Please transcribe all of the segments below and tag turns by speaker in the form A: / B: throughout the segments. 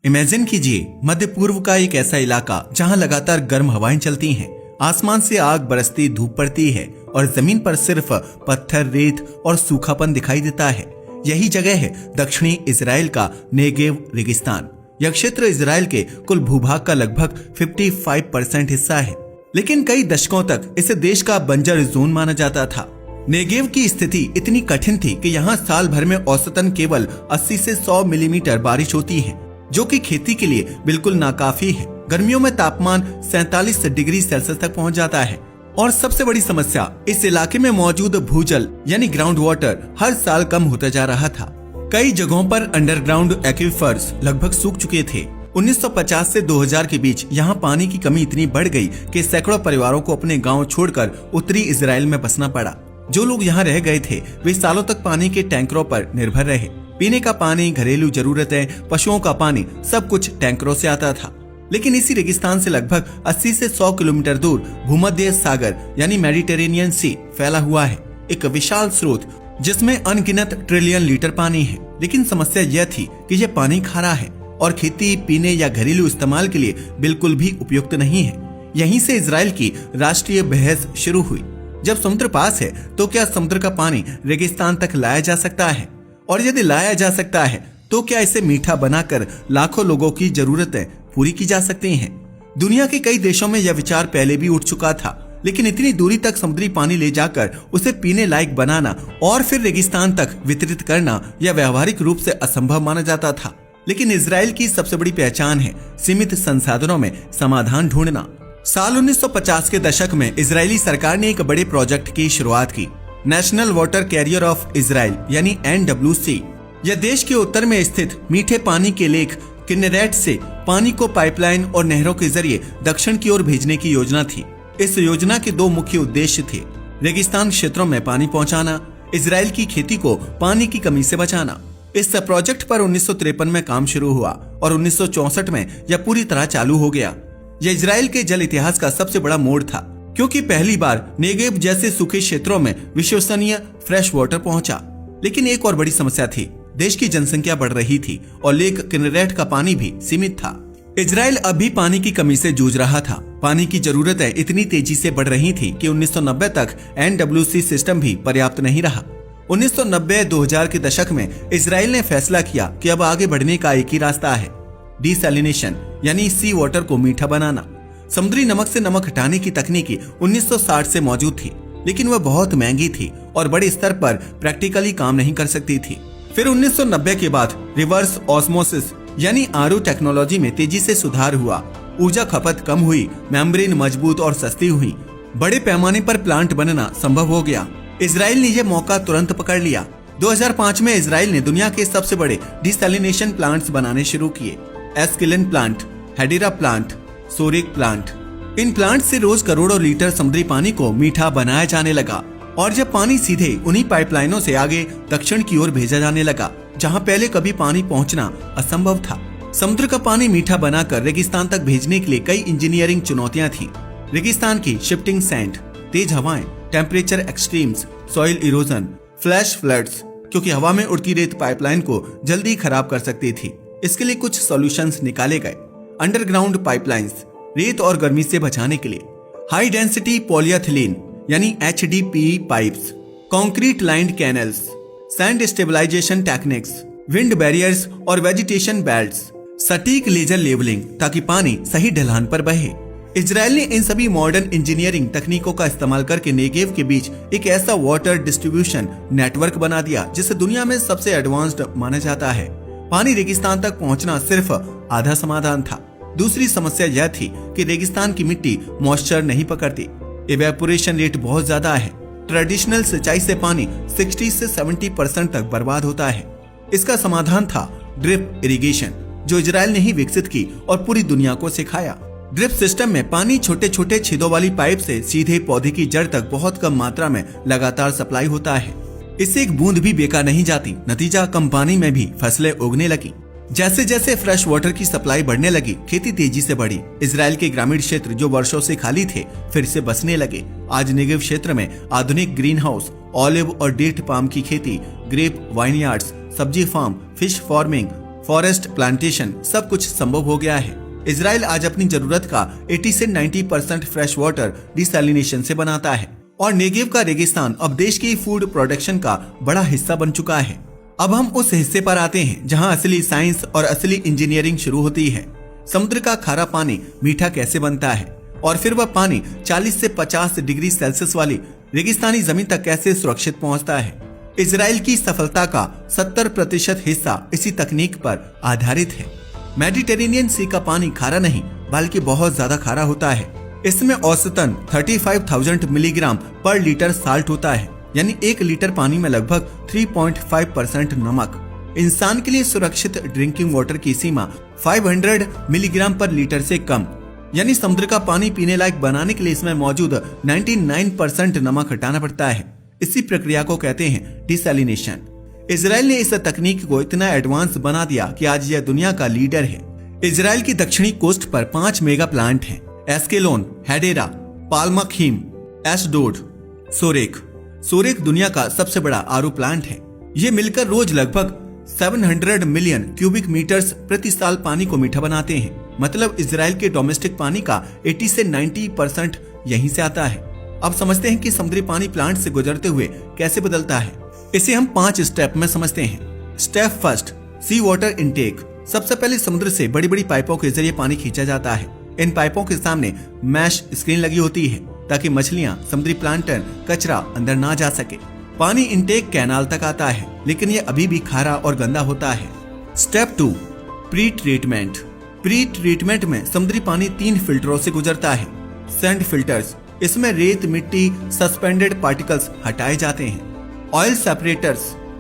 A: Imagine कीजिए मध्य पूर्व का एक ऐसा इलाका जहां लगातार गर्म हवाएं चलती हैं, आसमान से आग बरसती धूप पड़ती है और जमीन पर सिर्फ पत्थर, रेत और सूखापन दिखाई देता है। यही जगह है दक्षिणी इजराइल का नेगेव रेगिस्तान। यह क्षेत्र इजराइल के कुल भूभाग का लगभग 55% हिस्सा है, लेकिन कई दशकों तक इसे देश का बंजर जोन माना जाता था। नेगेव की स्थिति इतनी कठिन थी कि यहाँ साल भर में औसतन केवल 80 से 100 मिलीमीटर बारिश होती है, जो कि खेती के लिए बिल्कुल नाकाफी है। गर्मियों में तापमान 47 डिग्री सेल्सियस तक पहुंच जाता है और सबसे बड़ी समस्या, इस इलाके में मौजूद भूजल यानी ग्राउंड वाटर हर साल कम होता जा रहा था। कई जगहों पर अंडरग्राउंड एक्वीफर्स लगभग सूख चुके थे। 1950 से 2000 के बीच यहाँ पानी की कमी इतनी बढ़ गई कि सैकड़ों परिवारों को अपने गांव छोड़कर उत्तरी इजराइल में बसना पड़ा। जो लोग यहाँ रह गए थे वे सालों तक पानी के टैंकरों पर निर्भर रहे। पीने का पानी, घरेलू जरूरतें, पशुओं का पानी, सब कुछ टैंकरों से आता था। लेकिन इसी रेगिस्तान से लगभग 80 से 100 किलोमीटर दूर भूमध्य सागर यानी मेडिटेरेनियन सी फैला हुआ है, एक विशाल स्रोत जिसमें अनगिनत ट्रिलियन लीटर पानी है। लेकिन समस्या यह थी कि यह पानी खारा है और खेती, पीने या घरेलू इस्तेमाल के लिए बिल्कुल भी उपयुक्त नहीं है। यहीं से इजराइल की राष्ट्रीय बहस शुरू हुई। जब समुद्र पास है तो क्या समुद्र का पानी रेगिस्तान तक लाया जा सकता है? और यदि लाया जा सकता है तो क्या इसे मीठा बनाकर लाखों लोगों की जरूरतें पूरी की जा सकती हैं? दुनिया के कई देशों में यह विचार पहले भी उठ चुका था, लेकिन इतनी दूरी तक समुद्री पानी ले जाकर उसे पीने लायक बनाना और फिर रेगिस्तान तक वितरित करना यह व्यावहारिक रूप से असंभव माना जाता था। लेकिन इजराइल की सबसे बड़ी पहचान है सीमित संसाधनों में समाधान ढूंढना। साल 1950 के दशक में इजरायली सरकार ने एक बड़े प्रोजेक्ट की शुरुआत की, national water carrier of Israel यानी NWC। यह देश के उत्तर में स्थित मीठे पानी के लेक किन्नेरेट से पानी को पाइपलाइन और नहरों के जरिए दक्षिण की ओर भेजने की योजना थी। इस योजना के दो मुख्य उद्देश्य थे, रेगिस्तान क्षेत्रों में पानी पहुंचाना, इजराइल की खेती को पानी की कमी से बचाना। इस प्रोजेक्ट पर 1953 में काम शुरू हुआ और 1964 में यह पूरी तरह चालू हो गया। यह इजराइल के जल इतिहास का सबसे बड़ा मोड़ था, क्योंकि पहली बार नेगेव जैसे सूखे क्षेत्रों में विश्वसनीय फ्रेश वाटर पहुंचा। लेकिन एक और बड़ी समस्या थी, देश की जनसंख्या बढ़ रही थी और लेक किन्नेरेट का पानी भी सीमित था। इजराइल अब भी पानी की कमी से जूझ रहा था। पानी की जरूरतें इतनी तेजी से बढ़ रही थी कि 1990 तक NWC सिस्टम भी पर्याप्त नहीं रहा। 1990-2000 के दशक में इजराइल ने फैसला किया कि अब आगे बढ़ने का एक ही रास्ता है, डिसैलिनेशन यानी सी वाटर को मीठा बनाना। समुद्री नमक से नमक हटाने की तकनीकी 1960 से मौजूद थी, लेकिन वह बहुत महंगी थी और बड़े स्तर पर प्रैक्टिकली काम नहीं कर सकती थी। फिर 1990 के बाद रिवर्स ऑस्मोसिस यानी RO टेक्नोलॉजी में तेजी से सुधार हुआ। ऊर्जा खपत कम हुई, मेम्ब्रेन मजबूत और सस्ती हुई, बड़े पैमाने पर प्लांट बनना संभव हो गया। इजराइल ने यह मौका तुरंत पकड़ लिया। 2005 में इजराइल ने दुनिया के सबसे बड़े डिसैलिनेशन प्लांट्स बनाने शुरू किए, एस्किलन प्लांट, हेडेरा प्लांट, सोरिक प्लांट। इन प्लांट से रोज करोड़ों लीटर समुद्री पानी को मीठा बनाया जाने लगा और जब पानी सीधे उन्हीं पाइपलाइनों से आगे दक्षिण की ओर भेजा जाने लगा, जहां पहले कभी पानी पहुंचना असंभव था। समुद्र का पानी मीठा बनाकर रेगिस्तान तक भेजने के लिए कई इंजीनियरिंग चुनौतियां थी। रेगिस्तान की शिफ्टिंग सैंड, तेज हवाएं, temperature extremes, soil erosion, flash floods, क्योंकि हवा में उड़ती रेत पाइपलाइन को जल्दी खराब कर सकती थी। इसके लिए कुछ सॉल्यूशंस निकाले गए। अंडरग्राउंड पाइपलाइंस, रेत और गर्मी से बचाने के लिए, हाई डेंसिटी पॉलीएथिलीन यानी HDPE pipes, concrete lined canals, sand stabilisation techniques, wind barriers और वेजिटेशन बेल्ट्स, सटीक लेजर लेवलिंग ताकि पानी सही ढलान पर बहे। इजराइल ने इन सभी मॉडर्न इंजीनियरिंग तकनीकों का इस्तेमाल करके नेगेव के बीच एक ऐसा वाटर डिस्ट्रीब्यूशन नेटवर्क बना दिया जिसे दुनिया में सबसे एडवांस्ड माना जाता है। पानी रेगिस्तान तक पहुंचना सिर्फ आधा समाधान था। दूसरी समस्या यह थी कि रेगिस्तान की मिट्टी मॉइस्चर नहीं पकड़ती, इवेपोरेशन रेट बहुत ज्यादा है। ट्रेडिशनल सिंचाई से पानी 60 से 70% तक बर्बाद होता है। इसका समाधान था ड्रिप इरिगेशन, जो इजराइल ने ही विकसित की और पूरी दुनिया को सिखाया। ड्रिप सिस्टम में पानी छोटे छोटे छेदों वाली पाइप से सीधे पौधे की जड़ तक बहुत कम मात्रा में लगातार सप्लाई होता है। इससे एक बूंद भी बेकार नहीं जाती। नतीजा, कम पानी में भी फसलें उगने लगी। जैसे जैसे फ्रेश वाटर की सप्लाई बढ़ने लगी, खेती तेजी से बढ़ी। इजराइल के ग्रामीण क्षेत्र जो वर्षों से खाली थे फिर से बसने लगे। आज नेगेव क्षेत्र में आधुनिक ग्रीन हाउस, ऑलिव और डेट पाम की खेती, ग्रेप वाइनयार्ड्स, सब्जी farm, fish farming, forest plantation सब कुछ संभव हो गया है। इजराइल आज अपनी जरूरत का 80 से 90% फ्रेश वाटर डिसैलिनेशन से बनाता है और नेगेव का रेगिस्तान अब देश की फूड प्रोडक्शन का बड़ा हिस्सा बन चुका है। अब हम उस हिस्से पर आते हैं जहां असली साइंस और असली इंजीनियरिंग शुरू होती है। समुद्र का खारा पानी मीठा कैसे बनता है और फिर वह पानी 40 से 50 डिग्री सेल्सियस वाली रेगिस्तानी जमीन तक कैसे सुरक्षित पहुंचता है। इजराइल की सफलता का 70% हिस्सा इसी तकनीक पर आधारित है। मेडिटेरेनियन सी का पानी खारा नहीं बल्कि बहुत ज्यादा खारा होता है। इसमें औसतन 35,000 मिलीग्राम पर लीटर साल्ट होता है, यानी 1 लीटर पानी में लगभग 3.5% नमक। इंसान के लिए सुरक्षित ड्रिंकिंग वाटर की सीमा 500 मिलीग्राम पर लीटर से कम, यानी समुद्र का पानी पीने लायक बनाने के लिए इसमें मौजूद 99% नमक हटाना पड़ता है। इसी प्रक्रिया को कहते हैं डिसैलिनेशन। इजराइल ने इस तकनीक को इतना एडवांस बना दिया कि आज यह दुनिया का लीडर है। इजराइल की दक्षिणी कोस्ट पर 5 मेगा प्लांट हैं: एस्केलोन, हेडेरा, पाल्मखीम, एशडोड, सोरेक। सोरेक दुनिया का सबसे बड़ा आरओ प्लांट है। ये मिलकर रोज लगभग 700 मिलियन क्यूबिक मीटर्स प्रति साल पानी को मीठा बनाते हैं। मतलब इजराइल के डोमेस्टिक पानी का 80 से 90% यहीं से आता है। अब समझते हैं कि समुद्री पानी प्लांट से गुजरते हुए कैसे बदलता है। इसे हम 5 स्टेप में समझते हैं। स्टेप फर्स्ट, सी वाटर इनटेक। सबसे पहले समुद्र से बड़ी बड़ी पाइपों के जरिए पानी खींचा जाता है। इन पाइपों के सामने मैश स्क्रीन लगी होती है ताकि मछलियां, समुद्री प्लांटन, कचरा अंदर ना जा सके। पानी इनटेक कैनाल तक आता है, लेकिन यह अभी भी खारा और गंदा होता है। Step 2, pre treatment. Pre treatment में समुद्री पानी 3 फिल्टरों से गुजरता है। सैंड फिल्टर्स, इसमें रेत, मिट्टी, सस्पेंडेड पार्टिकल्स हटाए जाते हैं। ऑयल सेपरेटर्स,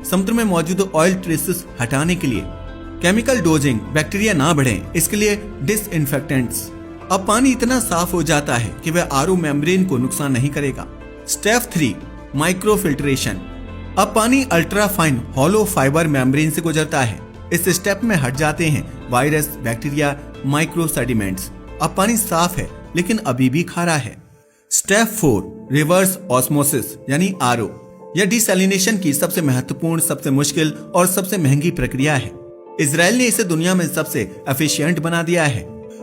A: समुद्र में मौजूद ऑयल ट्रेसेस हटाने के लिए। केमिकल डोजिंग, बैक्टीरिया ना बढ़े इसके लिए डिसइंफेक्टेंट्स। अब पानी इतना साफ हो जाता है कि वह आरओ मेम्ब्रेन को नुकसान नहीं करेगा। Step 3, micro filtration. अब पानी ultra fine hollow fibre membrane से गुजरता है। इस स्टेप में हट जाते हैं वायरस, बैक्टीरिया, माइक्रो सेडिमेंट्स। अब पानी साफ है लेकिन अभी भी खारा है। स्टेप 4, रिवर्स ऑस्मोसिस यानी आरओ। यह डिसैलिनेशन की सबसे महत्वपूर्ण, सबसे मुश्किल और सबसे महंगी प्रक्रिया है। इजराइल ने इसे दुनिया में सबसे एफिशिएंट बना दिया है।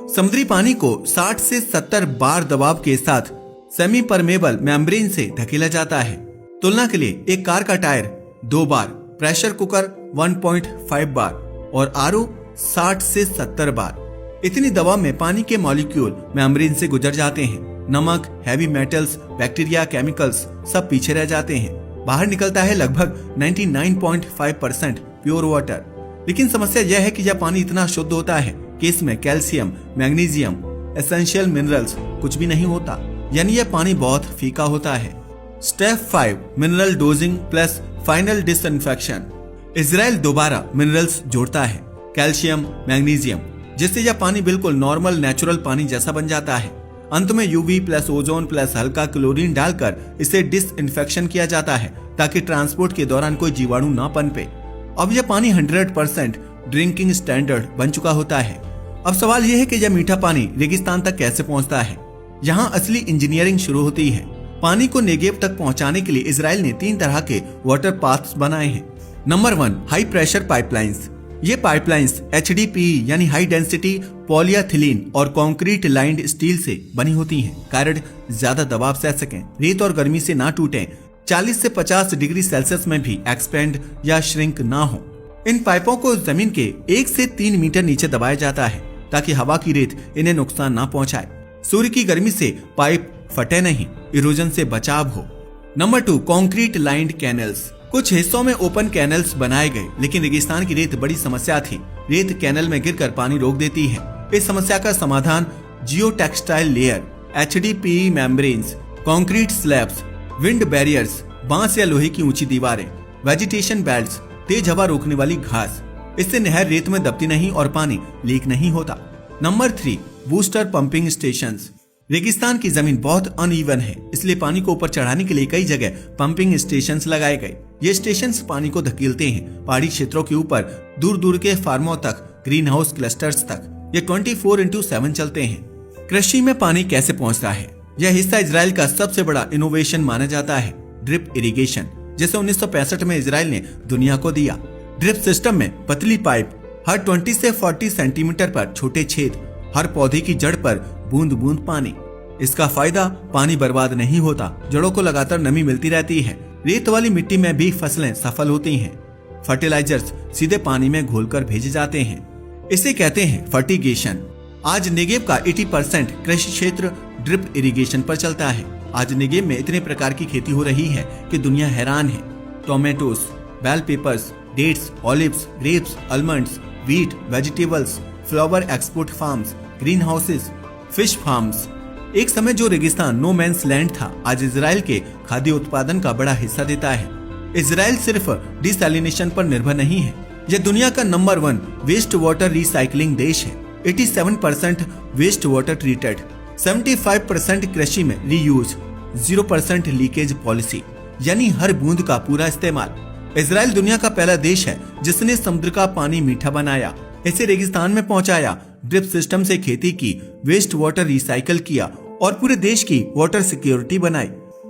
A: समुद्री पानी को 60 से 70 बार दबाव के साथ सेमी परमेबल मेम्ब्रेन से धकेला जाता है। तुलना के लिए एक कार का टायर 2 बार, प्रेशर कुकर 1.5 बार और आरओ 60 से 70 बार। इतनी दबाव में पानी के मॉलिक्यूल मेम्ब्रेन से गुजर जाते हैं। नमक, हैवी मेटल्स, बैक्टीरिया, केमिकल्स सब पीछे रह जाते हैं। बाहर निकलता है लगभग 99.5% प्योर वाटर। लेकिन समस्या यह है कि यह पानी इतना शुद्ध होता है कि इसमें कैल्शियम, मैग्नीशियम, एसेंशियल मिनरल्स कुछ भी नहीं होता, यानी यह पानी बहुत फीका होता है। Step 5, mineral dosing plus final disinfection. Israel दोबारा मिनरल्स जोड़ता है, कैल्शियम, मैग्नीशियम, जिससे यह पानी बिल्कुल नॉर्मल नेचुरल पानी जैसा बन जाता है। अंत में यूवी प्लस ओजोन प्लस हल्का क्लोरीन डालकर इसे डिसइंफेक्शन किया जाता है ताकि ट्रांसपोर्ट के दौरान कोई जीवाणु ना पनपे। अब यह पानी 100% ड्रिंकिंग स्टैंडर्ड बन चुका होता है। अब सवाल यह है कि यह मीठा पानी रेगिस्तान तक कैसे पहुंचता है। यहाँ असली इंजीनियरिंग शुरू होती है। पानी को नेगेव तक पहुंचाने के लिए इजराइल ने 3 तरह के वाटर पाथ्स बनाए हैं। Number 1, high pressure pipelines. ये पाइपलाइंस HDPE यानी हाई डेंसिटी पॉलीएथिलीन और कंक्रीट लाइंड स्टील से बनी होती हैं। कारण ज्यादा दबाव सह सकें, रेत और गर्मी से ना टूटें, 40 से 50 डिग्री सेल्सियस में भी एक्सपेंड या श्रिंक ना हो। इन पाइपों को जमीन के 1 से 3 मीटर नीचे दबाया जाता है ताकि हवा की रेत इन्हें नुकसान ना पहुंचाए। सूर्य की गर्मी से पाइप फटे नहीं, इरोजन से बचाव हो। Number 2, concrete lined canals. कुछ हिस्सों में ओपन कैनल्स बनाए गए, लेकिन रेगिस्तान की रेत बड़ी समस्या थी। रेत कैनल में गिरकर पानी रोक देती है। इस समस्या का समाधान geo textile layer, HDPE membranes, concrete slabs, wind barriers, बांस या लोहे की ऊंची दीवारें, वेजिटेशन बेल्ट्स, तेज हवा रोकने वाली घास। इससे नहर रेत में दबती नहीं और पानी लीक नहीं होता। Number 3, booster pumping stations. रेगिस्तान की जमीन बहुत अनइवन है, इसलिए पानी को ऊपर चढ़ाने के लिए कई जगह पंपिंग स्टेशंस लगाए गए। ये स्टेशंस पानी को धकेलते हैं पहाड़ी क्षेत्रों के ऊपर, दूर दूर के फार्मों तक, ग्रीन हाउस क्लस्टर्स तक। ये 24/7 चलते हैं। कृषि में पानी कैसे पहुंचता है? यह हिस्सा इजराइल का सबसे बड़ा इनोवेशन माना जाता है, ड्रिप इरिगेशन, जिसे 1965 में इजराइल ने दुनिया को दिया। ड्रिप सिस्टम में पतली पाइप हर 20 से 40 सेंटीमीटर पर छोटे छेद, हर पौधे की जड़ पर बूंद बूंद पानी। इसका फायदा, पानी बर्बाद नहीं होता, जड़ों को लगातार नमी मिलती रहती है। रेत वाली मिट्टी में भी फसलें सफल होती हैं। फर्टिलाइजर्स सीधे पानी में घोलकर भेजे जाते हैं। इसे कहते हैं फर्टिगेशन। आज नेगेव का 80% कृषि क्षेत्र ड्रिप इरिगेशन पर चलता है। आज नेगेव में इतने प्रकार की खेती हो रही है कि दुनिया हैरान है। Tomatoes, bell peppers, dates, olives, grapes, almonds, wheat, vegetables, flower export farms, green houses, fish farms. एक समय जो रेगिस्तान नो मैंस लैंड था, आज इजराइल के खाद्य उत्पादन का बड़ा हिस्सा देता है। इजराइल सिर्फ डिसैलिनेशन पर निर्भर नहीं है, यह दुनिया का नंबर 1 वेस्ट वाटर रिसाइकलिंग देश है। 87% वेस्ट वाटर ट्रीटेड, 75% कृषि में रीयूज, 0% लीकेज पॉलिसी, यानी हर बूंद का पूरा इस्तेमाल। इजराइल दुनिया का पहला देश है जिसने समुद्र का पानी मीठा बनाया, इसे रेगिस्तान में पहुंचाया, ड्रिप सिस्टम से खेती की, वेस्ट वाटर रिसाइकल किया और पूरे देश की वाटर सिक्योरिटी बनाई।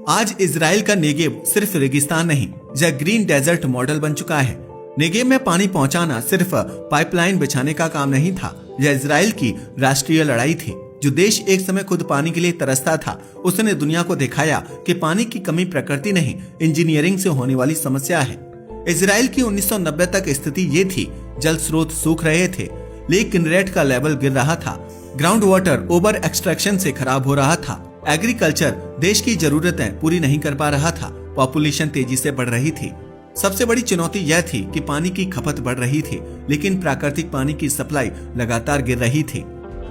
A: आज इजराइल का नेगेव सिर्फ रेगिस्तान नहीं, यह ग्रीन डेजर्ट मॉडल बन चुका है। नेगेव में पानी पहुंचाना सिर्फ पाइपलाइन बिछाने का काम नहीं था, यह इजराइल की राष्ट्रीय लड़ाई थी। जो देश एक समय खुद पानी के लिए तरसता था, उसने दुनिया को दिखाया कि पानी की कमी प्रकृति नहीं, इंजीनियरिंग से होने वाली समस्या है। इजराइल की 1990 तक स्थिति ये थी, जल स्रोत सूख रहे थे, लेक किनरेट का लेवल गिर रहा था, ग्राउंड वाटर ओवर एक्सट्रैक्शन से खराब हो रहा था, एग्रीकल्चर देश की जरूरतें पूरी नहीं कर पा रहा था, पॉपुलेशन तेजी से बढ़ रही थी। सबसे बड़ी चुनौती यह थी कि पानी की खपत बढ़ रही थी, लेकिन प्राकृतिक पानी की सप्लाई लगातार गिर रही थी।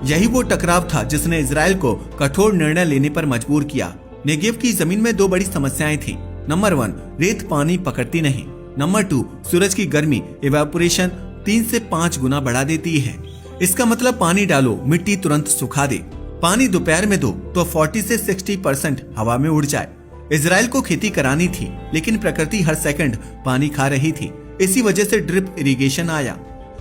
A: यही वो टकराव था जिसने इजराइल को कठोर निर्णय लेने पर मजबूर किया। नेगेव की जमीन में 2 बड़ी समस्याएं थी। नंबर 1, रेत पानी पकड़ती नहीं। नंबर 2, सूरज की गर्मी इवेपोरेशन 3 से 5 गुना बढ़ा देती है। इसका मतलब पानी डालो, मिट्टी तुरंत सुखा दे। पानी दोपहर में दो तो 40 से 60% हवा में उड़ जाए। इजराइल को खेती करानी थी, लेकिन प्रकृति हर सेकंड पानी खा रही थी। इसी वजह से ड्रिप इरिगेशन आया,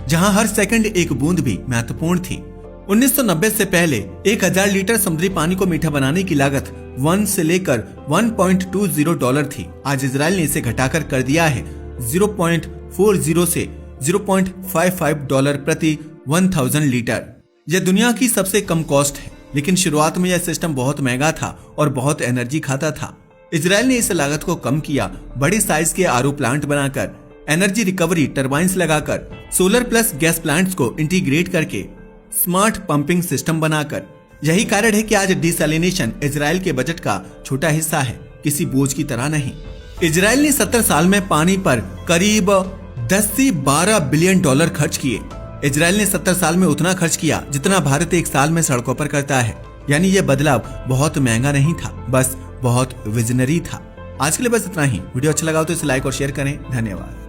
A: जहां हर सेकंड एक बूंद भी महत्वपूर्ण थी। 1990 से पहले 1000 लीटर समुद्री पानी को मीठा बनाने की लागत 1 से लेकर $1.20 थी। आज इजराइल ने इसे घटाकर कर दिया है 0.40 से $0.55 प्रति 1000 लीटर। यह दुनिया की सबसे कम कॉस्ट है, लेकिन शुरुआत में यह सिस्टम बहुत महंगा था और बहुत एनर्जी खाता था। इजराइल ने इस लागत को कम किया, बड़े साइज के आरओ प्लांट बनाकर, एनर्जी रिकवरी टरबाइंस लगाकर, सोलर प्लस गैस प्लांट्स को इंटीग्रेट करके, स्मार्ट पंपिंग सिस्टम बनाकर। यही कारण है कि आज डिसैलिनेशन इजराइल के बजट का छोटा हिस्सा है, किसी बोझ की तरह नहीं। इजराइल ने 70 साल में पानी पर करीब 10 से 12 बिलियन डॉलर खर्च किए। इजराइल ने 70 साल में उतना खर्च किया जितना भारत एक साल में सड़कों पर करता है। यानी यह बदलाव बहुत महंगा नहीं था, बस बहुत विजनरी था। आज के लिए बस इतना ही। वीडियो अच्छा लगा तो इसे लाइक और शेयर करें। धन्यवाद।